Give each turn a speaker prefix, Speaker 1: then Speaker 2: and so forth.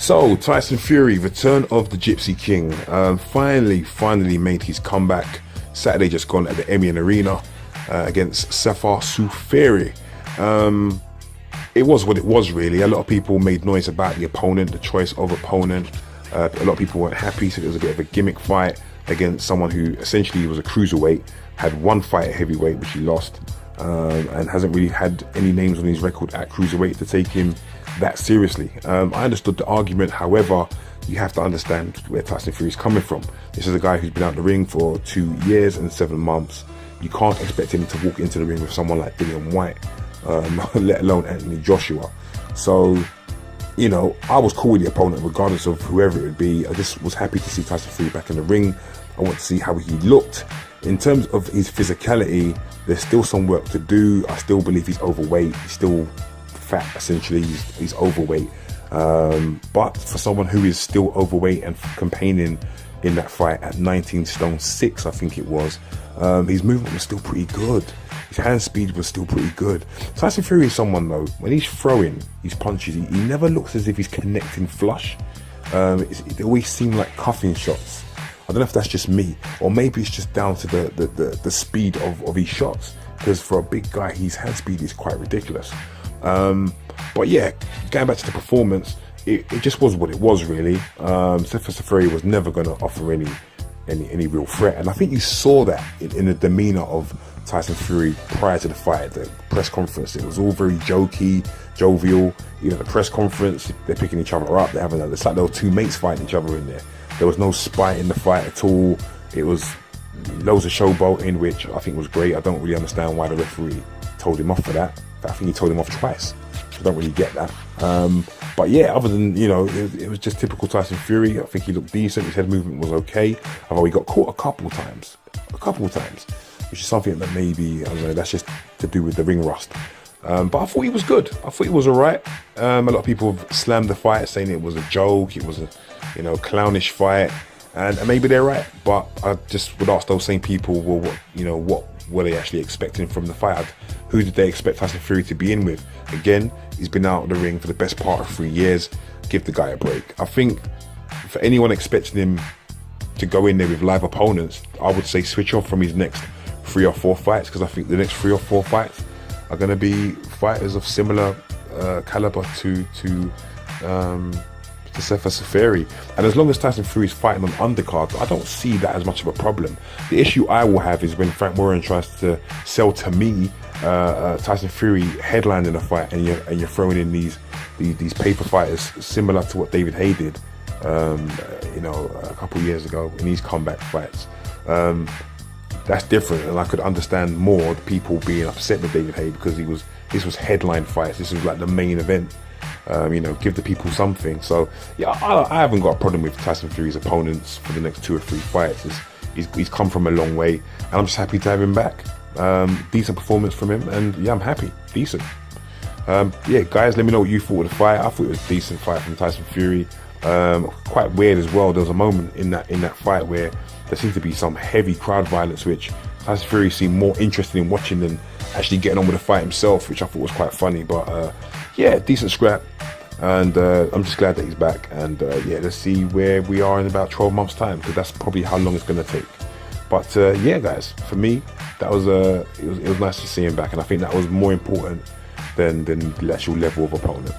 Speaker 1: So, Tyson Fury, Return of the Gypsy King, finally made his comeback. Saturday just gone at the Emian Arena against Sefer Suferi. It was what it was, really. A lot of people made noise about the opponent, the choice of opponent. A lot of people weren't happy, so it was a bit of a gimmick fight against someone who essentially was a cruiserweight, had one fight at heavyweight, which he lost, and hasn't really had any names on his record at cruiserweight to take him that seriously. I understood the argument, however, you have to understand where Tyson Fury is coming from. This is a guy who's been out in the ring for 2 years and 7 months. You can't expect him to walk into the ring with someone like Dillian White, let alone Anthony Joshua. So, you know, I was cool with the opponent regardless of whoever it would be. I just was happy to see Tyson Fury back in the ring. I want to see how he looked. In terms of his physicality, there's still some work to do. I still believe he's overweight. He's still fat, essentially. He's overweight. But for someone who is still overweight and campaigning in that fight at 19 stone 6, I think it was, his movement was still pretty good. His hand speed was still pretty good. Tyson Fury is someone, though, when he's throwing his punches, he never looks as if he's connecting flush. It always seemed like cuffing shots. I don't know if that's just me, or maybe it's just down to the speed of his shots, because for a big guy, his hand speed is quite ridiculous. But yeah, going back to the performance, it just was what it was, really. Sefer Suferi was never going to offer any real threat, and I think you saw that in the demeanor of Tyson Fury prior to the fight at the press conference. It was all very jokey, jovial. You know, the press conference, they're picking each other up. It's like there were two mates fighting each other in there. There was no spite in the fight at all. It was loads of showboating, which I think was great. I don't really understand why the referee told him off for that. I think he told him off twice. I don't really get that. But yeah, other than, you know, it was just typical Tyson Fury. I think he looked decent. His head movement was okay. Although he got caught a couple times, which is something that maybe, I don't know, that's just to do with the ring rust. But I thought he was good. I thought he was all right. A lot of people have slammed the fight, saying it was a joke. It was a, you know, clownish fight. And maybe they're right. But I just would ask those same people, well, what were they actually expecting from the fight? Who did they expect Tyson Fury to be in with? Again, he's been out of the ring for the best part of 3 years. Give the guy a break. I think for anyone expecting him to go in there with live opponents, I would say switch off from his next 3 or 4 fights, because I think the next 3 or 4 fights are going to be fighters of similar caliber to Sefer Suferi. And as long as Tyson Fury is fighting on undercards, I don't see that as much of a problem. The issue I will have is when Frank Warren tries to sell to me Tyson Fury headlining a fight, and you're throwing in these paper fighters similar to what David Haye did, you know, a couple of years ago in these comeback fights. That's different, and I could understand more the people being upset with David Haye, because this was headline fights. This was like the main event. You know, give the people something. So yeah, I haven't got a problem with Tyson Fury's opponents for the next 2 or 3 fights. He's come from a long way, and I'm just happy to have him back. Decent performance from him, and yeah, I'm happy. Decent. Yeah, guys, let me know what you thought of the fight. I thought it was a decent fight from Tyson Fury. Quite weird as well. There was a moment in that fight where there seemed to be some heavy crowd violence, which Tyson Fury seemed more interested in watching than actually getting on with the fight himself, which I thought was quite funny. But yeah, decent scrap, and I'm just glad that he's back. And yeah, let's see where we are in about 12 months time, because that's probably how long it's going to take. But yeah, guys, for me, that was it was nice to see him back, and I think that was more important than the actual level of opponent.